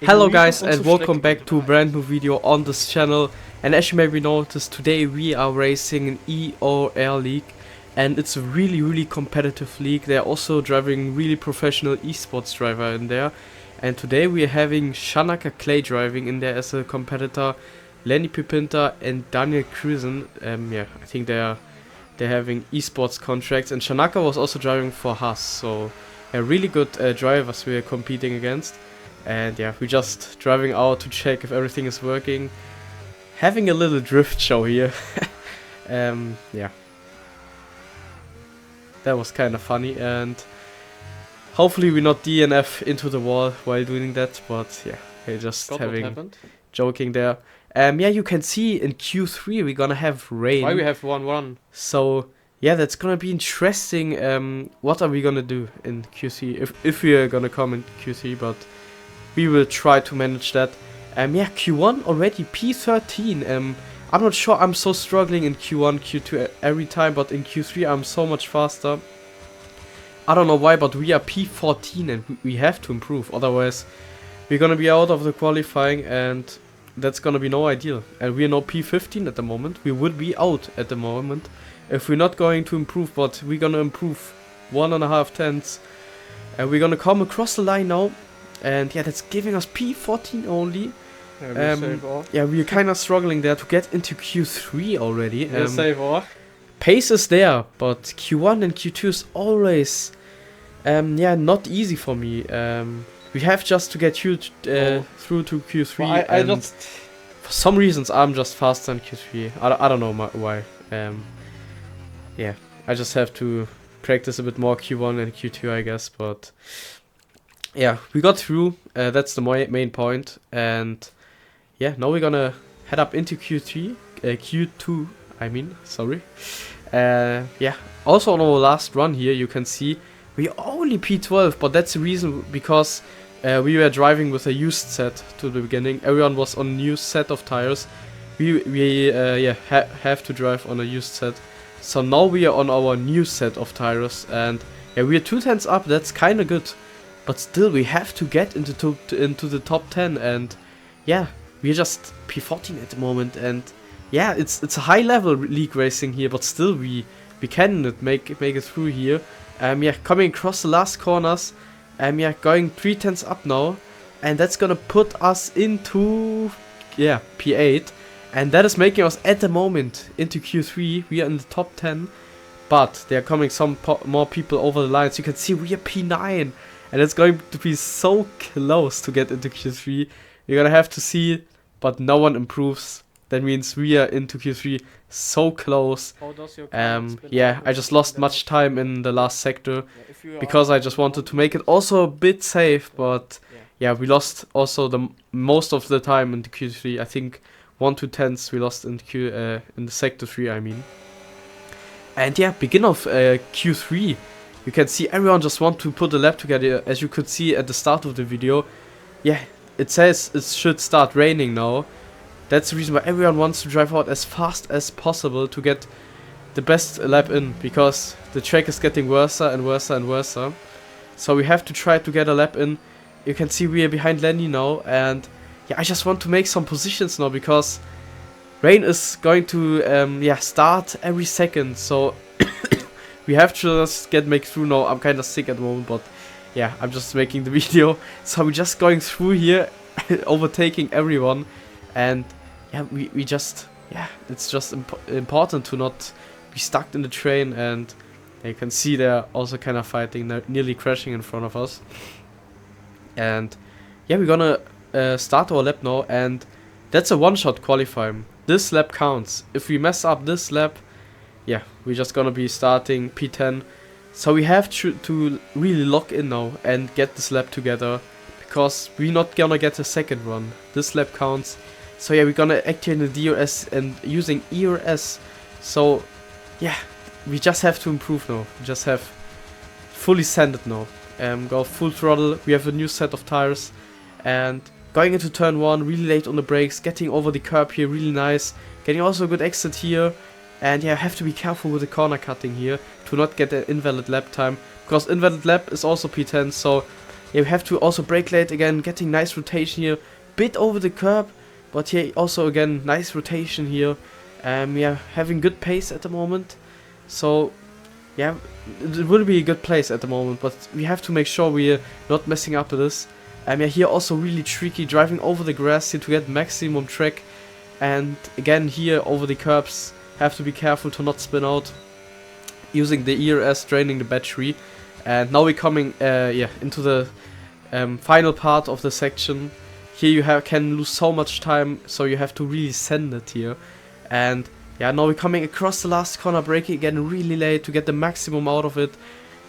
Hello guys and welcome back to a brand new video on this channel. And as you maybe noticed, today we are racing an EOR league, and it's a really competitive league. They're also driving really professional esports driver in there, and today we are having Shanaka Clay driving in there as a competitor, Lenny Pipinta and Daniel Cruisen. Yeah, I think they're having esports contracts, and Shanaka was also driving for Haas, so yeah, really good drivers we are competing against. And yeah, we're just driving out to check if everything is working. Having a little drift show here. Yeah. That was kind of funny, and hopefully we not DNF into the wall while doing that, but yeah, we're just joking there. Yeah, you can see in Q3 we're gonna have rain. Why we have 1-1? So yeah, that's gonna be interesting. What are we gonna do in Q3 if we are gonna come in Q3, but we will try to manage that. Yeah, Q1 already P13. I'm not sure, I'm so struggling in Q1, Q2 every time, but in Q3 I'm so much faster. I don't know why, but we are P14 and we have to improve, otherwise we're gonna be out of the qualifying, and that's gonna be no ideal. And we are now P15 at the moment. We would be out at the moment if we're not going to improve, but we're gonna improve 1.5 tenths. And we're gonna come across the line now. And yeah, that's giving us P14 only. Yeah, we're kind of struggling there to get into Q3 already. Pace is there, but Q1 and Q2 is always yeah, not easy for me. We have just to get through to Q3. Well, for some reasons I'm just faster in Q3. I don't know why. Yeah, I just have to practice a bit more Q1 and Q2, I guess, but yeah, we got through. That's the main point. And yeah, now we're gonna head up into Q2. I mean, sorry. Yeah. Also on our last run here, you can see we only P12, but that's the reason because we were driving with a used set to the beginning. Everyone was on a new set of tires. We yeah have to drive on a used set. So now we are on our new set of tires, and yeah, we are 2 tenths up. That's kind of good. But still, we have to get into the top 10, and yeah, we're just P14 at the moment, and yeah, it's a high level league racing here, but still we can make it through here. Yeah, coming across the last corners, yeah, going 3 tenths up now, and that's gonna put us into yeah P8, and that is making us at the moment into Q3. We are in the top 10, but there are coming some more people over the lines. You can see we are P9. And it's going to be so close to get into Q3. You're gonna have to see, but no one improves. That means we are into Q3 so close. Yeah, I just lost much time in the last sector because I just wanted to make it also a bit safe. But yeah, we lost also the most of the time into Q3. I think 1-2 tenths we lost in the sector 3. I mean, and yeah, begin of Q3. You can see everyone just want to put a lap together, as you could see at the start of the video. Yeah, it says it should start raining now. That's the reason why everyone wants to drive out as fast as possible to get the best lap in, because the track is getting worse and worse and worse. So we have to try to get a lap in. You can see we are behind Lenny now, and yeah, I just want to make some positions now because rain is going to yeah start every second. So we have to just make through now. I'm kind of sick at the moment, but yeah, I'm just making the video. So we're just going through here, overtaking everyone. And yeah, we just, yeah, it's just important to not be stuck in the train. And you can see they're also kind of fighting, nearly crashing in front of us. And yeah, we're gonna start our lap now. And that's a one-shot qualifying. This lap counts. If we mess up this lap, yeah, we're just gonna be starting P10. So we have to really lock in now and get this lap together, because we're not gonna get a second run. This lap counts. So yeah, we're gonna activate the DRS and using EOR. So yeah, we just have to improve now. We just have fully sanded now. Go full throttle. We have a new set of tires, and going into turn 1 really late on the brakes, getting over the curb here really nice, getting also a good exit here. And yeah, I have to be careful with the corner cutting here to not get an invalid lap time, because invalid lap is also P10. So yeah, we have to also brake late again, getting nice rotation here, bit over the curb, but yeah, also again nice rotation here. Yeah, having good pace at the moment, so yeah, it will be a good place at the moment, but we have to make sure we're not messing up with this. Yeah, here also really tricky, driving over the grass here to get maximum track, and again here over the curbs, have to be careful to not spin out, using the EOR, draining the battery. And now we're coming yeah, into the final part of the section. Here you can lose so much time, so you have to really send it here. And yeah, now we're coming across the last corner, braking again really late to get the maximum out of it,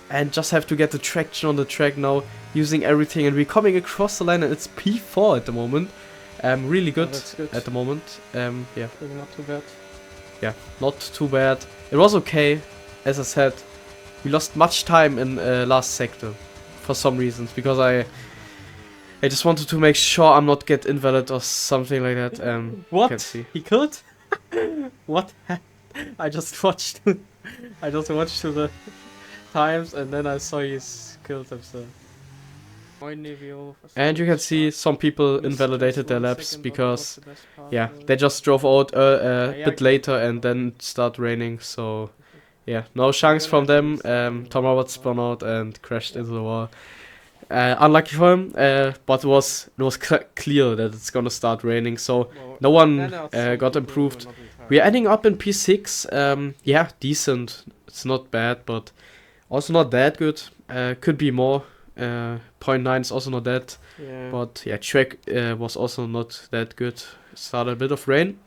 and just have to get the traction on the track now, using everything. And we're coming across the line, and it's P4 at the moment. Really good, good at the moment. Yeah, not too bad. Yeah, not too bad. It was okay, as I said. We lost much time in last sector for some reasons, because I just wanted to make sure I'm not get invalid or something like that. What? Can't see. He could? What? I just watched. I just watched to the times, and then I saw he's killed himself. And you can see some people invalidated their laps because, yeah, they just drove out a bit later and then it started raining. So yeah, no chance from them. Tom Roberts spun out and crashed into the wall. Unlucky for him, but it was clear that it's gonna start raining, so no one got improved. We're ending up in P6. Yeah, decent. It's not bad, but also not that good. Could be more. 0.9 is also not that, but yeah, track was also not that good. Started a bit of rain.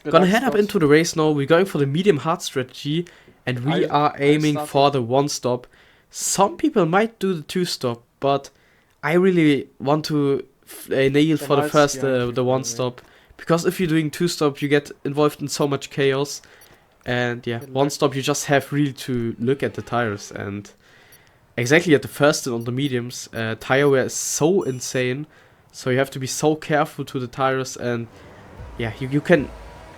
Gonna head up into the race now. We're going for the medium hard strategy, and we are aiming for the 1-stop. Some people might do the 2-stop, but I really want to nail for the first the 1-stop, because if you're doing 2-stop, you get involved in so much chaos, and yeah, 1-stop you just have really to look at the tires. And exactly at the first and on the mediums, tire wear is so insane, so you have to be so careful to the tires. And yeah, you can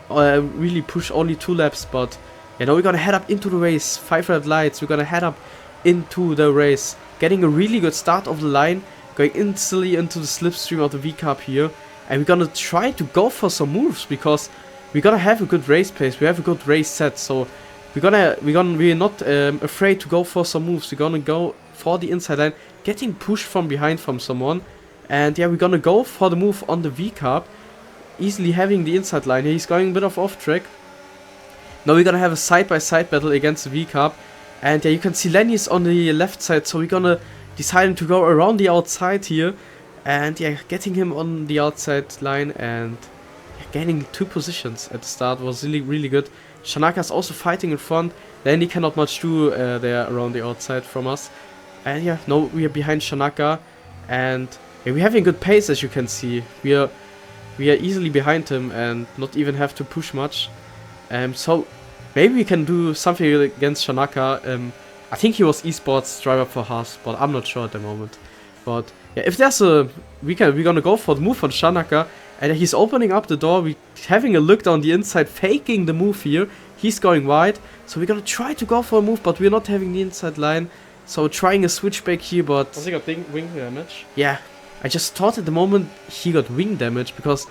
really push only 2 laps, but yeah, now we're gonna head up into the race, 5 red lights, we're gonna head up into the race, getting a really good start of the line, going instantly into the slipstream of the V-Cup here, and we're gonna try to go for some moves, because we're gonna have a good race pace, we have a good race set, so we're not afraid to go for some moves. We're gonna go for the inside line, getting pushed from behind from someone, and yeah, we're gonna go for the move on the V-Cup, easily having the inside line here. He's going a bit of off track. Now we're gonna have a side-by-side battle against the V-Cup, and yeah, you can see Lenny is on the left side, so we're gonna deciding to go around the outside here, and yeah, getting him on the outside line, and yeah, gaining 2 positions at the start was really good. Shanaka's also fighting in front. Lenny cannot much do there around the outside from us, and yeah, now we are behind Shanaka, and yeah, we're having good pace, as you can see. We are easily behind him and not even have to push much. So maybe we can do something against Shanaka. I think he was esports driver for Haas, but I'm not sure at the moment. But yeah, if there's we're gonna go for the move on Shanaka, and he's opening up the door. We're having a look down the inside, faking the move here. He's going wide, so we're gonna try to go for a move, but we're not having the inside line. So trying a switchback here, but does he got wing damage? Yeah, I just thought at the moment he got wing damage, because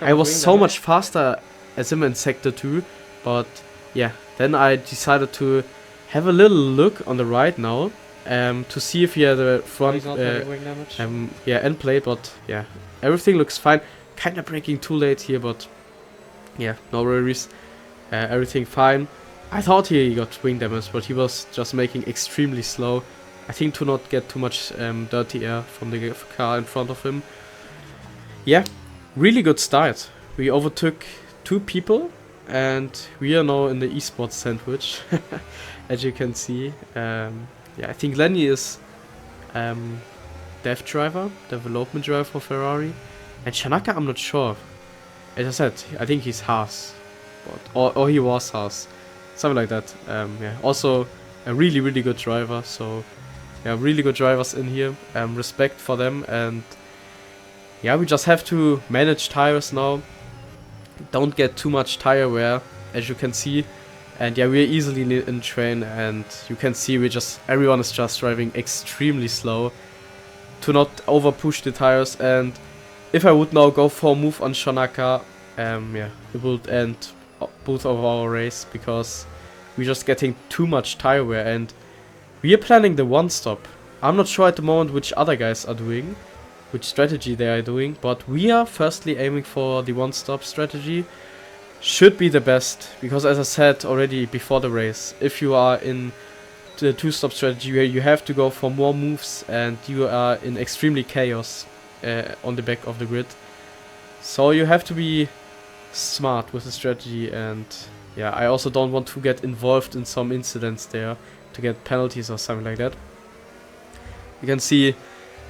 I was so much faster as him in sector 2. But yeah, then I decided to have a little look on the right now, to see if he had a front end plate, but yeah, everything looks fine. Kinda braking too late here, but yeah, no worries. Everything fine. I thought he got wing damage, but he was just making extremely slow. I think to not get too much dirty air from the car in front of him. Yeah, really good start. We overtook 2 people, and we are now in the esports sandwich, as you can see. Yeah, I think Lenny is dev driver, development driver for Ferrari, and Shanaka I'm not sure. As I said, I think he's Haas, but or he was Haas, something like that. Yeah, also a really good driver. So yeah, really good drivers in here. Respect for them, and yeah, we just have to manage tires now. Don't get too much tire wear, as you can see. And yeah, we're easily in train, and you can see everyone is just driving extremely slow. to not over push the tires. And if I would now go for a move on Shanaka, yeah, it would end both of our race because we're just getting too much tire wear, and we are planning the one stop. I'm not sure at the moment which other guys are doing, which strategy they are doing, but we are firstly aiming for the one stop strategy. Should be the best, because as I said already before the race, if you are in the two stop strategy where you have to go for more moves and you are in extremely chaos on the back of the grid, so you have to be smart with the strategy. And yeah, I also don't want to get involved in some incidents there to get penalties or something like that. You can see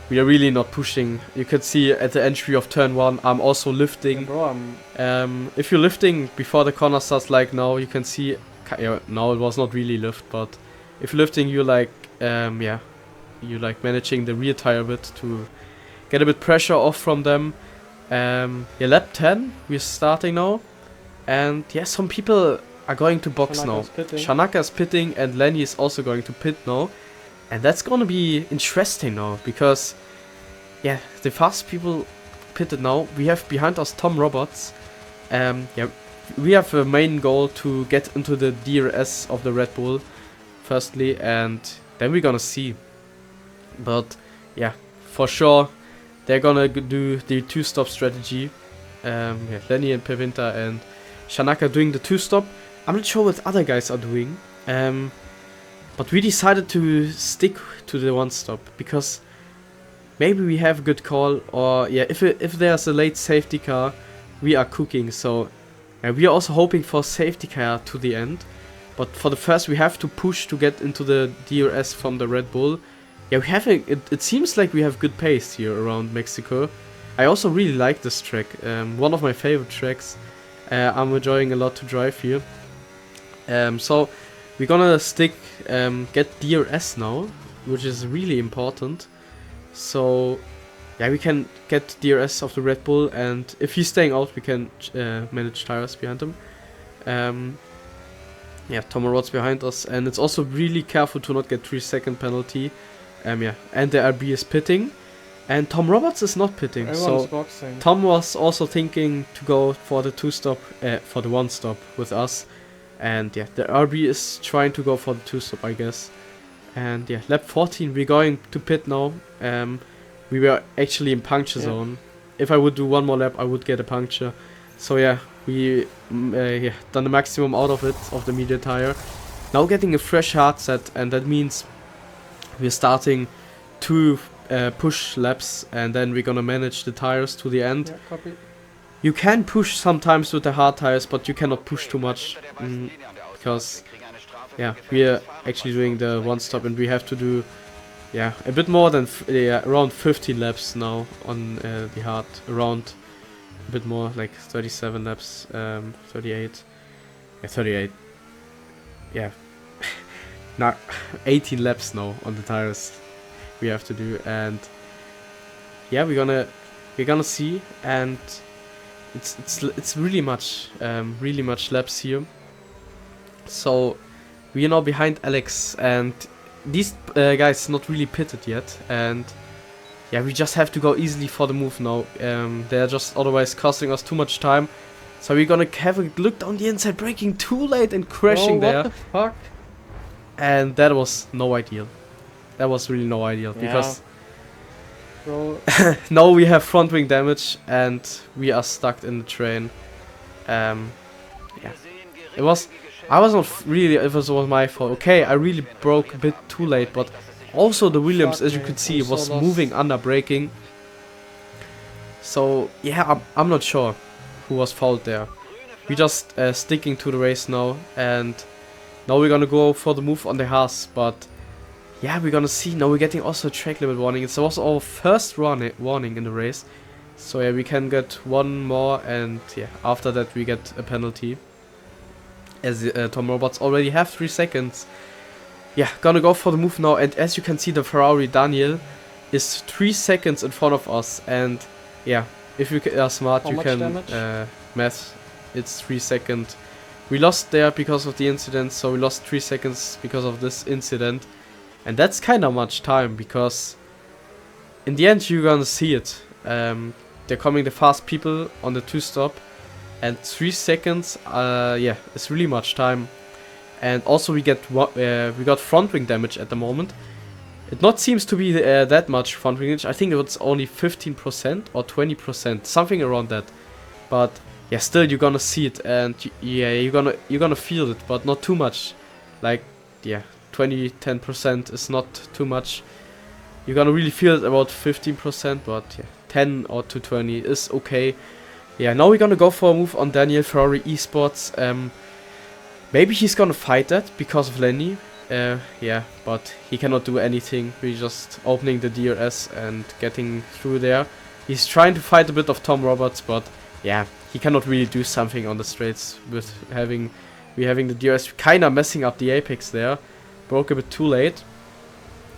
we are really not pushing. You can see at the entry of turn 1 I'm also lifting. Yeah, bro, If you're lifting before the corner starts, like now, you can see, yeah, now it was not really lift, but if you're lifting, you're like, yeah, you like managing the rear tire a bit to get a bit pressure off from them. Yeah, lap 10, we're starting now, and yeah, some people are going to box now. Shanaka is pitting, and Lenny is also going to pit now, and that's gonna be interesting now, because yeah, the fast people pitted now. We have behind us Tom Roberts. Yeah, we have a main goal to get into the DRS of the Red Bull firstly, and then we're gonna see. But yeah, for sure they're gonna do the two-stop strategy. Yeah, Lenny and Pevinta and Shanaka doing the two-stop. I'm not sure what other guys are doing, but we decided to stick to the one-stop because maybe we have a good call, or yeah, if there's a late safety car, we are cooking. So we are also hoping for safety car to the end, but for the first we have to push to get into the DRS from the Red Bull. Yeah, we have it seems like we have good pace here around Mexico. I also really like this track, one of my favorite tracks. I'm enjoying a lot to drive here. So we're gonna stick, get DRS now, which is really important. So yeah, we can get DRS of the Red Bull, and if he's staying out, we can manage tires behind him. Yeah, Tom Roberts behind us, and it's also really careful to not get 3-second penalty. Yeah, and the RB is pitting, and Tom Roberts is not pitting. Everyone's so boxing. Tom was also thinking to go for the two-stop, for the one-stop with us, and yeah, the RB is trying to go for the two-stop, I guess. And yeah, lap 14, we're going to pit now. We were actually in puncture zone. If I would do one more lap, I would get a puncture. So yeah, we yeah, done the maximum out of it, of the media tire. Now getting a fresh hard set, and that means we're starting 2 push laps, and then we're gonna manage the tires to the end. Yeah, copy. You can push sometimes with the hard tires, but you cannot push too much, because yeah, we are actually doing the one stop, and we have to do yeah a bit more than around 15 laps now on the hard, around a bit more, like 37 laps, 38, yeah, 38, yeah. Now 18 laps now on the tires we have to do, and yeah, we're gonna see, and it's really much laps here. So we are now behind Alex, and these guys not really pitted yet, and yeah, we just have to go easily for the move now. They're just otherwise costing us too much time, so we're gonna have a look down the inside, braking too late and crashing there. What the fuck? And that was no ideal. That was really no ideal, because Bro. now we have front wing damage and we are stuck in the train. Yeah, it was. I was not really. It was my fault. Okay, I really broke a bit too late, but also the Williams, as you could see, was moving under braking. So yeah, I'm not sure who was fault there. We just sticking to the race now, and now we're gonna go for the move on the Haas, but yeah, we're gonna see. Now we're getting also a track limit warning. It's also our first warning in the race. So yeah, we can get one more, and yeah, after that we get a penalty. As Tom Roberts already have 3 seconds. Yeah, gonna go for the move now, and as you can see, the Ferrari Daniel is 3 seconds in front of us, and yeah, if you are smart, you can math. It's 3 seconds. We lost there because of the incident, so we lost 3 seconds because of this incident. And that's kind of much time, because in the end you're gonna see it. They're coming the fast people on the 2-stop, and 3 seconds, yeah, it's really much time. And also we got front wing damage at the moment. It not seems to be that much front wing damage. I think it's only 15% or 20%, something around that. But yeah, still you're gonna see it, and yeah, you're gonna feel it, but not too much. Like, yeah, 10% is not too much. You're gonna really feel it about 15%, but yeah, 10 or to 20 is okay. Yeah, now we're gonna go for a move on Daniel Ferrari Esports. Maybe he's gonna fight that because of Lenny. Yeah, but he cannot do anything. We're just opening the DRS and getting through there. He's trying to fight a bit of Tom Roberts, but yeah, he cannot really do something on the straights with having the DRS kinda messing up the apex there. Broke a bit too late.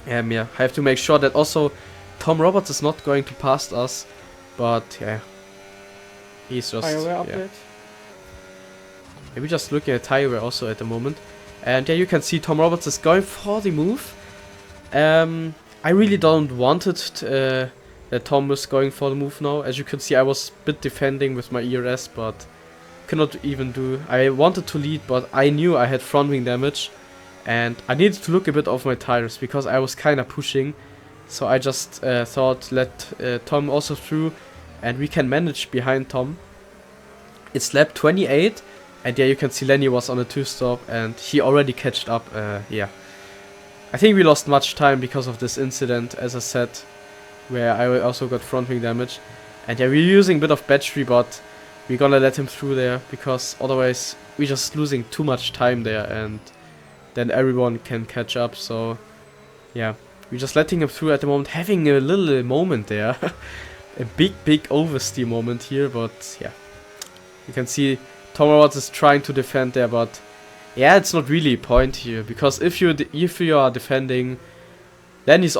Yeah, I have to make sure that also Tom Roberts is not going to pass us, but yeah, he's just, yeah. Maybe just looking at tire wear also at the moment. And yeah, you can see Tom Roberts is going for the move. I really don't want it that Tom is going for the move now. As you can see, I was a bit defending with my ERS, but cannot even do. I wanted to lead, but I knew I had front wing damage, and I needed to look a bit off my tires because I was kind of pushing. So I just thought let Tom also through, and we can manage behind Tom. It's lap 28. And yeah, you can see Lenny was on a 2-stop and he already catched up. Yeah, I think we lost much time because of this incident, as I said, where I also got front wing damage. And yeah, we're using a bit of battery, but we're gonna let him through there because otherwise we're just losing too much time there, and then everyone can catch up. So yeah, we're just letting him through at the moment, having a little moment there. A big oversteer moment here, but yeah, you can see Tom Roberts is trying to defend there, but yeah, it's not really a point here, because if you are defending, Lenny's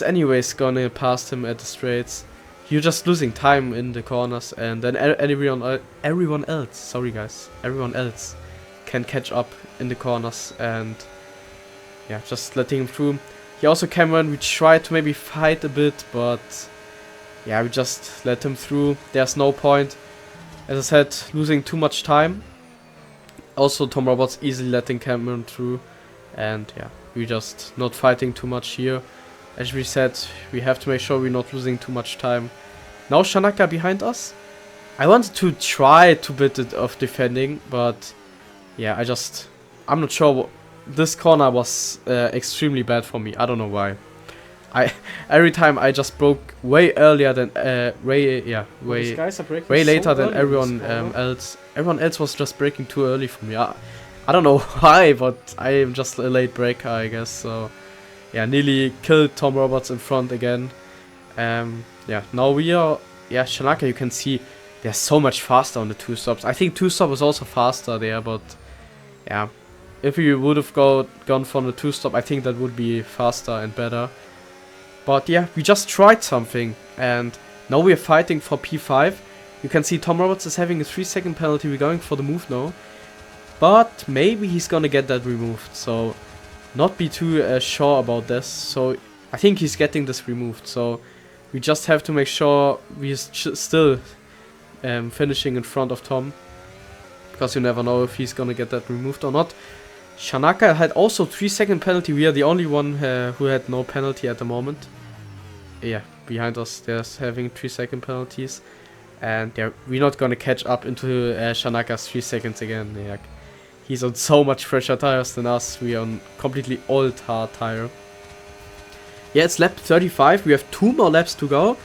anyways gonna pass him at the straights. You're just losing time in the corners, and then everyone else can catch up in the corners, and yeah, just letting him through. He also came on, we tried to maybe fight a bit, but yeah, we just let him through. There's no point. As I said, losing too much time. Also, Tom Roberts easily letting Cameron through. And yeah, we're just not fighting too much here. As we said, we have to make sure we're not losing too much time. Now Shanaka behind us. I wanted to try to bit it of defending, but yeah, I'm not sure. This corner was extremely bad for me. I don't know why. Every time I just broke way earlier than way later than everyone else. Everyone else was just breaking too early for me. I don't know why, but I am just a late breaker, I guess. So yeah, nearly killed Tom Roberts in front again. Yeah, now we are. Yeah, Shanaka, you can see they're so much faster on the 2-stops. I think 2-stop is also faster there, but yeah, if we would have gone for the 2-stop, I think that would be faster and better. But yeah, we just tried something, and now we are fighting for P5. You can see Tom Roberts is having a 3-second penalty. We're going for the move now, but maybe he's gonna get that removed. So not be too sure about this. So I think he's getting this removed. So we just have to make sure we're still finishing in front of Tom, because you never know if he's gonna get that removed or not. Shanaka had also 3-second penalty. We are the only one who had no penalty at the moment. Yeah, behind us there's having 3-second penalties, and yeah, we're not gonna catch up into Shanaka's 3 seconds again. Yeah, he's on so much fresher tires than us. We are on completely old hard tire. Yeah, it's lap 35. We have 2 more laps to go,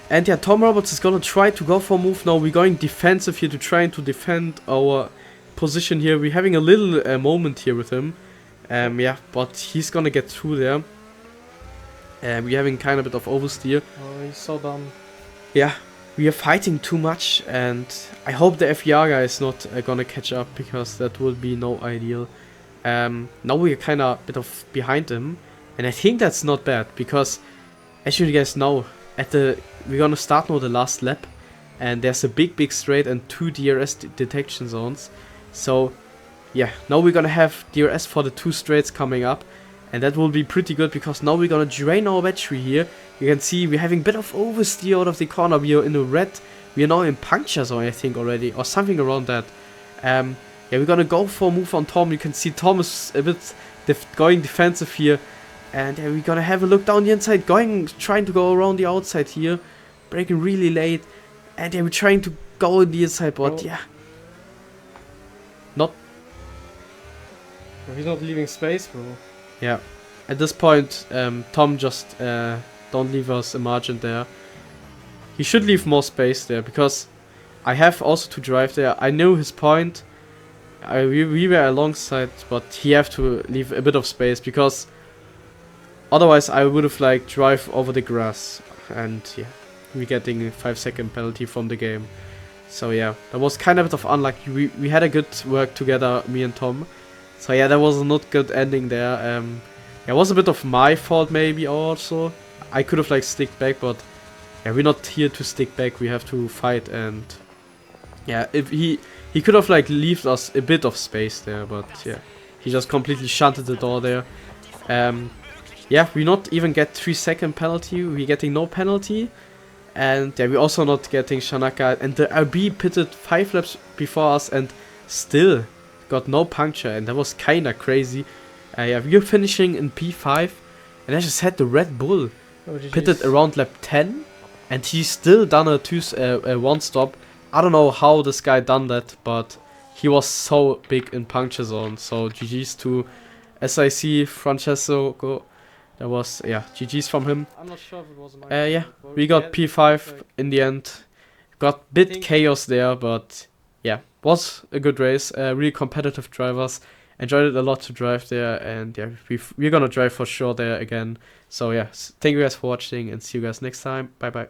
and yeah, Tom Roberts is gonna try to go for a move now. We're going defensive here to trying to defend our position here. We're having a little moment here with him. Yeah, but he's gonna get through there. We're having kind of a bit of oversteer. Oh, he's so dumb. Yeah, we are fighting too much, and I hope the FER guy is not gonna catch up, because that would be no ideal. Now we are kind of a bit of behind him, and I think that's not bad, because as you guys know, we're gonna start now the last lap, and there's a big straight and 2 DRS detection zones. So yeah, now we're gonna have DRS for the 2 straights coming up, and that will be pretty good, because now we're gonna drain our battery here. You can see we're having a bit of oversteer out of the corner. We are in the red. We are now in puncture zone, I think, already. Or something around that. Yeah, we're gonna go for a move on Tom. You can see Tom is a bit going defensive here. And we're gonna have a look down the inside. Trying to go around the outside here. Breaking really late. And we're trying to go in the inside, but yeah. Not. He's not leaving space, bro. Yeah. At this point, Tom just don't leave us a margin there. He should leave more space there, because I have also to drive there. I know his point. We were alongside, but he have to leave a bit of space, because otherwise I would have like drive over the grass, and yeah, we're getting a 5-second penalty from the game. So yeah, that was kind of a bit of unlucky. We had a good work together, me and Tom. So yeah, that was a not good ending there. It was a bit of my fault maybe also. I could have like stick back, but yeah, we're not here to stick back. We have to fight, and yeah, if he could have like left us a bit of space there, but yeah, he just completely shunted the door there. Yeah, we not even get 3-second penalty. We're getting no penalty, and yeah, we're also not getting Shanaka. And the RB pitted 5 laps before us and still got no puncture, and that was kinda crazy. Yeah, we're finishing in P5, and I just had the Red Bull pitted around lap 10, and he's still done a 1 stop. I don't know how this guy done that, but he was so big in puncture zone. So GG's to SIC Francesco. That was, yeah, GG's from him. I'm not sure if it was my yeah, we got P5 in the end. Got bit chaos there, but yeah, was a good race. Really competitive drivers. Enjoyed it a lot to drive there, and yeah, we're gonna drive for sure there again. So yeah, thank you guys for watching, and see you guys next time. Bye bye.